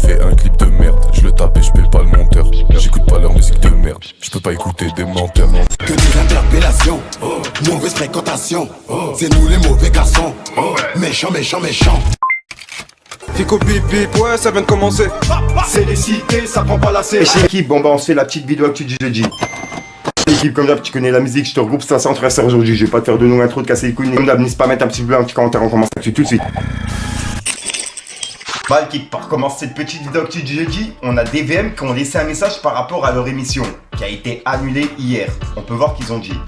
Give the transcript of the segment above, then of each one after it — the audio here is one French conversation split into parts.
fait un clip de merde. Je le tape et je paie pas le monteur. J'écoute pas leur musique de merde. Je peux pas écouter des menteurs. Que des interpellations, mauvaise fréquentation. C'est nous les mauvais garçons. Méchants, méchants, méchants. Fico bip bip, ouais, ça vient de commencer. C'est les cités, ça prend pas la C. Et chez l'équipe, bon bah on se fait la petite vidéo actu du jeudi. L'équipe, comme d'hab, tu connais la musique, je te regroupe, ça entre frère aujourd'hui. Je vais pas te faire de nom intro, de casser les couilles. Comme d'hab, n'hésite pas à mettre un petit bleu, un petit commentaire, on commence l'actu tout de suite. Bah l'équipe, pour commencer cette petite vidéo actu du jeudi, on a DVM qui ont laissé un message par rapport à leur émission, qui a été annulée hier. On peut voir qu'ils ont dit: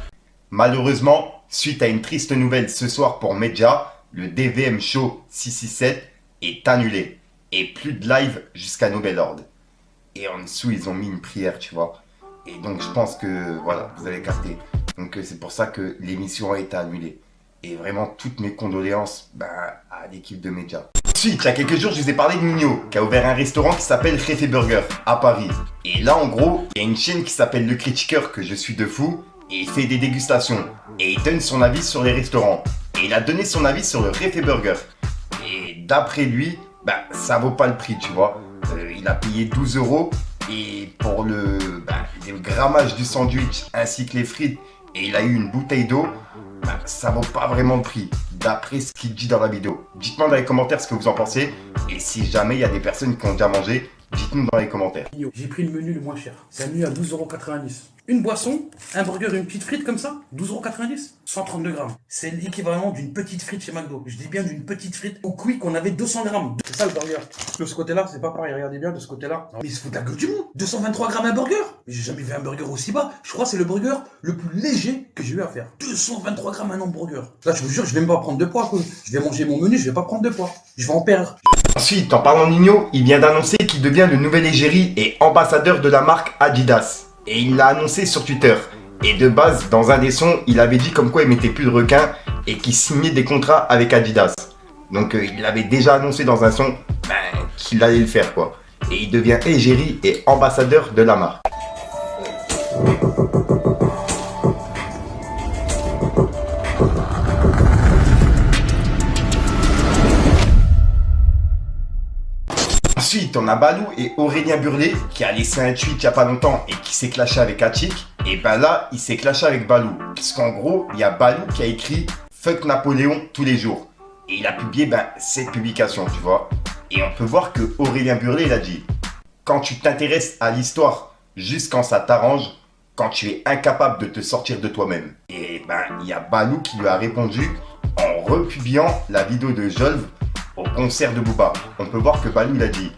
malheureusement, suite à une triste nouvelle ce soir pour Medja, le DVM Show 667 est annulé. Et plus de live jusqu'à nouvel ordre. Et en dessous, ils ont mis une prière, tu vois. Et donc, je pense que, voilà, vous avez capté. Donc, c'est pour ça que l'émission a été annulée. Et vraiment, toutes mes condoléances à l'équipe de Medja. Ensuite, il y a quelques jours, je vous ai parlé de Nino, qui a ouvert un restaurant qui s'appelle Réfé Burger, à Paris. Et là, en gros, il y a une chaîne qui s'appelle Le Critiqueur, que je suis de fou. Et il fait des dégustations. Et il donne son avis sur les restaurants. Et il a donné son avis sur le Réfé Burger. Et d'après lui, ça vaut pas le prix, tu vois. Il a payé 12 €. Et pour le grammage du sandwich ainsi que les frites, et il a eu une bouteille d'eau, ça vaut pas vraiment le prix, d'après ce qu'il dit dans la vidéo. Dites-moi dans les commentaires ce que vous en pensez. Et si jamais il y a des personnes qui ont déjà mangé, dites-nous dans les commentaires. J'ai pris le menu le moins cher. C'est un menu à 12,90 €. Une boisson, un burger et une petite frite comme ça, 12,90 €, 132 grammes. C'est l'équivalent d'une petite frite chez McDo. Je dis bien d'une petite frite au quick, on avait 200 grammes. C'est ça le burger. De ce côté-là, c'est pas pareil. Regardez bien de ce côté-là. Mais il se fout de la gueule du monde. 223 grammes un burger. Mais j'ai jamais vu un burger aussi bas. Je crois que c'est le burger le plus léger que j'ai eu à faire. 223 grammes un hamburger. Là, je vous jure, je vais même pas prendre de poids, quoi. Je vais manger mon menu, je vais pas prendre de poids. Je vais en perdre. Ensuite, en parlant de Nino, il vient d'annoncer qu'il devient le nouvel égérie et ambassadeur de la marque Adidas. Et il l'a annoncé sur Twitter. Et de base, dans un des sons, il avait dit comme quoi il mettait plus de requins et qu'il signait des contrats avec Adidas. Donc il l'avait déjà annoncé dans un son qu'il allait le faire, quoi. Et il devient égérie et ambassadeur de la marque. Ensuite, on a Balou et Aurélien Burlet qui a laissé un tweet il n'y a pas longtemps et qui s'est clashé avec Hachik. Et là, il s'est clashé avec Balou. Parce qu'en gros, il y a Balou qui a écrit Fuck Napoléon tous les jours. Et il a publié cette publication, tu vois. Et on peut voir que Aurélien Burlet, il a dit: quand tu t'intéresses à l'histoire juste quand ça t'arrange, quand tu es incapable de te sortir de toi-même. Et il y a Balou qui lui a répondu en republiant la vidéo de Jolv au concert de Booba. On peut voir que Balou il a dit: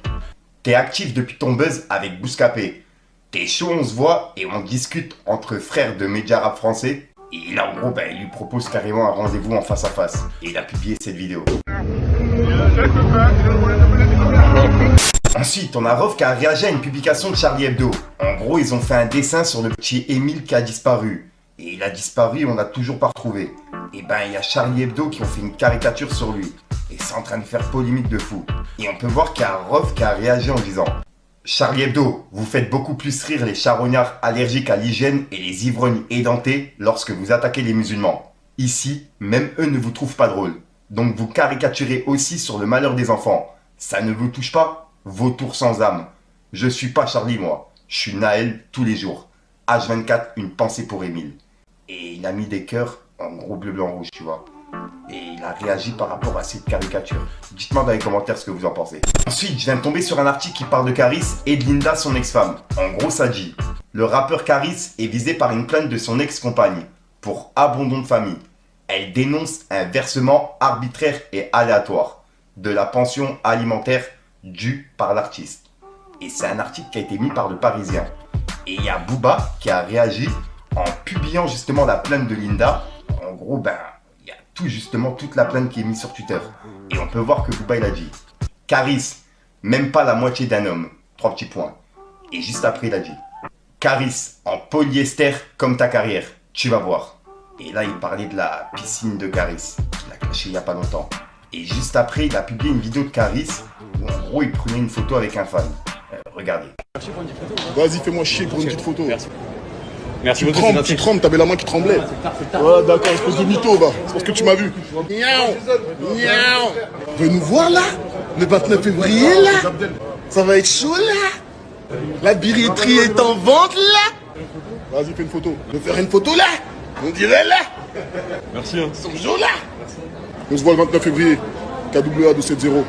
t'es actif depuis ton buzz avec Bouscapé. T'es chaud, on se voit et on discute entre frères de médias rap français. Et là en gros il lui propose carrément un rendez-vous en face à face. Et il a publié cette vidéo. Ensuite on a Rof qui a réagi à une publication de Charlie Hebdo. En gros ils ont fait un dessin sur le petit Émile qui a disparu. Et il a disparu, on l'a toujours pas retrouvé. Et il y a Charlie Hebdo qui ont fait une caricature sur lui. Et c'est en train de faire polémique de fou. Et on peut voir qu'il y a Rof qui a réagi en disant: Charlie Hebdo, vous faites beaucoup plus rire les charognards allergiques à l'hygiène et les ivrognes édentés lorsque vous attaquez les musulmans. Ici, même eux ne vous trouvent pas drôle. Donc vous caricaturez aussi sur le malheur des enfants. Ça ne vous touche pas? Vautour sans âme. Je suis pas Charlie moi. Je suis Naël tous les jours. H24, une pensée pour Émile. Et il a mis des cœurs en gros bleu, blanc, rouge, tu vois. Et il a réagi par rapport à cette caricature. Dites-moi dans les commentaires ce que vous en pensez. Ensuite, je viens de tomber sur un article qui parle de Caris et de Linda, son ex-femme. En gros, ça dit: le rappeur Caris est visé par une plainte de son ex-compagne pour abandon de famille. Elle dénonce un versement arbitraire et aléatoire de la pension alimentaire due par l'artiste. Et c'est un article qui a été mis par le Parisien. Et il y a Booba qui a réagi en publiant justement la plainte de Linda. En gros, il y a toute la plainte qui est mise sur Twitter. Et on peut voir que Booba il a dit: Caris, même pas la moitié d'un homme. 3 petits points. Et juste après il a dit: Caris, en polyester comme ta carrière, tu vas voir. Et là il parlait de la piscine de Caris, qu'il a clashé il y a pas longtemps. Et juste après il a publié une vidéo de Caris où en gros il prenait une photo avec un fan. Regardez. Vas-y, fais-moi chier pour une petite photo. Merci beaucoup. Tu trembles, t'avais la main qui tremblait. Ouais, d'accord, espèce de mytho, va. C'est parce que tu m'as vu. Miaou. Miaou. Veux nous voir là? Le 29 février, là, ça va être chaud, là. La billetterie est en vente, là. Vas-y, fais une photo. Je vais faire une photo, là. On dirait, là. Merci. Hein. Ils sont chauds, là. On se voit le 29 février. KWA 270.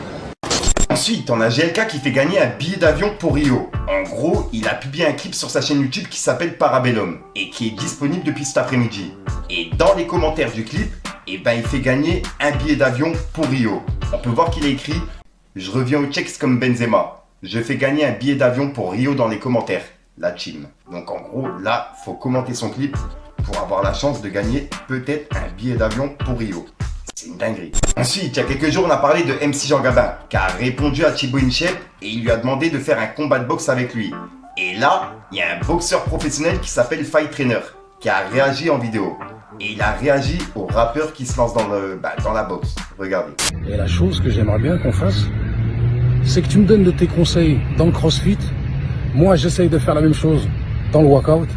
Ensuite, on a GLK qui fait gagner un billet d'avion pour Rio. En gros, il a publié un clip sur sa chaîne YouTube qui s'appelle Parabellum et qui est disponible depuis cet après-midi. Et dans les commentaires du clip, il fait gagner un billet d'avion pour Rio. On peut voir qu'il a écrit « Je reviens au Tchèques comme Benzema. Je fais gagner un billet d'avion pour Rio dans les commentaires. La team. » Donc en gros, là, faut commenter son clip pour avoir la chance de gagner peut-être un billet d'avion pour Rio. C'est une dinguerie. Ensuite, il y a quelques jours, on a parlé de MC Jean Gabin, qui a répondu à Thibaut InShape et il lui a demandé de faire un combat de boxe avec lui. Et là, il y a un boxeur professionnel qui s'appelle Fight Trainer, qui a réagi en vidéo. Et il a réagi au rappeur qui se lance dans la boxe. Regardez. Et la chose que j'aimerais bien qu'on fasse, c'est que tu me donnes de tes conseils dans le crossfit. Moi, j'essaye de faire la même chose dans le workout.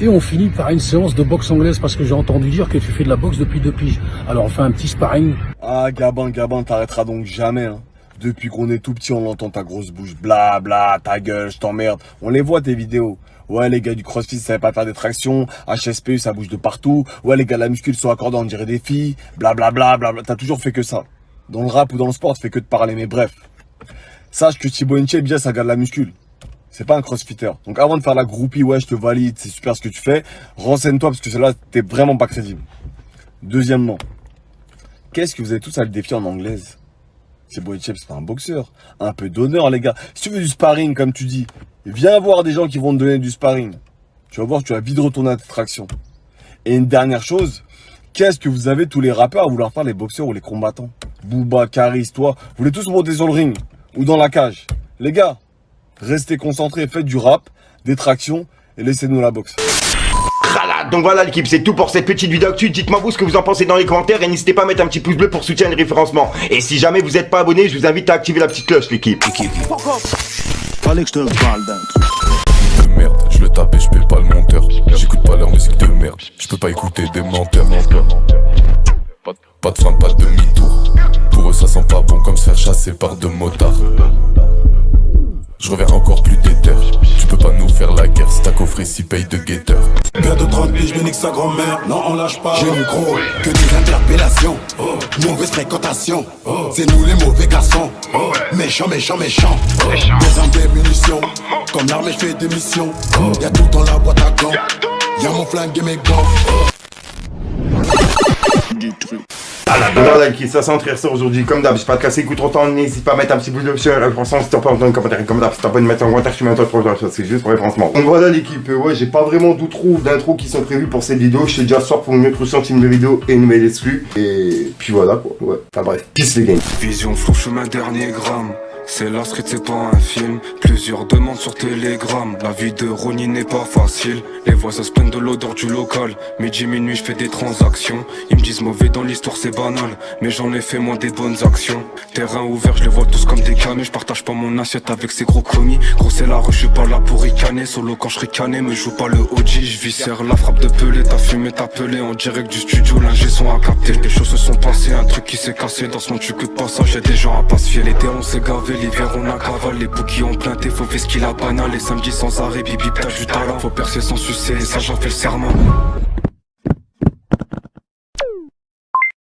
Et on finit par une séance de boxe anglaise parce que j'ai entendu dire que tu fais de la boxe depuis 2 piges. Alors on fait un petit sparring. Ah, Gabin, t'arrêteras donc jamais, hein. Depuis qu'on est tout petit, on entend ta grosse bouche. Bla bla, ta gueule, je t'emmerde. On les voit tes vidéos. Ouais, les gars du crossfit, ça savent pas faire des tractions. HSPU, ça bouge de partout. Ouais, les gars de la muscu, sont accordés, on dirait des filles. Bla bla bla bla bla. T'as toujours fait que ça. Dans le rap ou dans le sport, tu fais que de parler. Mais bref. Sache que Thibaut InShape, déjà, ça garde la muscule. C'est pas un crossfitter. Donc avant de faire la groupie, ouais, je te valide, c'est super ce que tu fais. Renseigne-toi parce que celle-là, t'es vraiment pas crédible. Deuxièmement, qu'est-ce que vous avez tous à le défier en anglaise? Thibaut InShape, c'est pas un boxeur. Un peu d'honneur, les gars. Si tu veux du sparring, comme tu dis, viens voir des gens qui vont te donner du sparring. Tu vas voir que tu vas vite retourner à tes tractions. Et une dernière chose, qu'est-ce que vous avez tous les rappeurs à vouloir faire les boxeurs ou les combattants? Booba, Karis, toi, vous voulez tous monter sur le ring ou dans la cage. Les gars, restez concentrés, faites du rap, des tractions et laissez-nous la boxe. Donc voilà l'équipe, c'est tout pour cette petite vidéo actu. Dites-moi vous ce que vous en pensez dans les commentaires et n'hésitez pas à mettre un petit pouce bleu pour soutenir le référencement. Et si jamais vous n'êtes pas abonné, je vous invite à activer la petite cloche l'équipe. Fallait que je te parle d'un truc. De merde, je le tape et je paie pas le monteur. J'écoute pas leur musique de merde, je peux pas écouter des menteurs. Pas de frein, pas de demi-tour. Pour eux ça sent pas bon comme se faire chasser par 2 motards. Je reviens encore plus déter. Tu peux pas nous faire la guerre si t'as coffré si paye de guetteur. Bientôt 30 piges, mais nique sa grand-mère. Non, on lâche pas. J'ai eu gros que des interpellations. Mauvaise fréquentation. C'est nous les mauvais garçons. Méchants, méchants, méchants. Des armes, des munitions. Comme l'armée, je fais des missions. Y'a tout dans la boîte à gants. Y'a mon flingue et mes gants. Voilà l'équipe, ça c'est entré ressort aujourd'hui comme d'hab. J'espère que c'est écoute trop temps. N'hésite pas à mettre un petit pouce bleu sur la France si t'as pas dans les commentaires. Comme d'hab, si t'as pas de mettre en commentaire, je mets un truc pour c'est juste pour référencement. Donc voilà l'équipe, ouais, j'ai pas vraiment d'intro qui sont prévus pour cette vidéo. Je sais déjà ce soir pour une autre sortie, une nouvelle vidéo et une nouvelle exclue. Et puis voilà quoi, ouais. Enfin bref, peace les gars. Vision flou, chemin dernier gramme. C'est la street, c'est pas un film. Plusieurs demandes sur Telegram. La vie de Ronnie n'est pas facile. Les voisins se plaignent de l'odeur du local. Midi, minuit, je fais des transactions. Ils me disent mauvais dans l'histoire, c'est banal. Mais j'en ai fait moi des bonnes actions. Terrain ouvert, je les vois tous comme des camés. Je partage pas mon assiette avec ces gros commis. Gros, c'est la rue, je suis pas là pour ricaner. Solo quand je ricaner, me joue pas le OG. Je viscère la frappe de Pelé. T'as fumé, t'as pelé en direct du studio. L'ingé son à capter. Des choses se sont passées, un truc qui s'est cassé. Dans ce monde, tu que de passage, y'a des gens à pas se fier. L'été, on s'est gavé. L'hiver on a cavale, les bouquets ont planté, faut faire ce qu'il a banal. Les samedis sans arrêt, bip bip t'as du talent. Faut percer sans sucer, ça j'en fais le serment.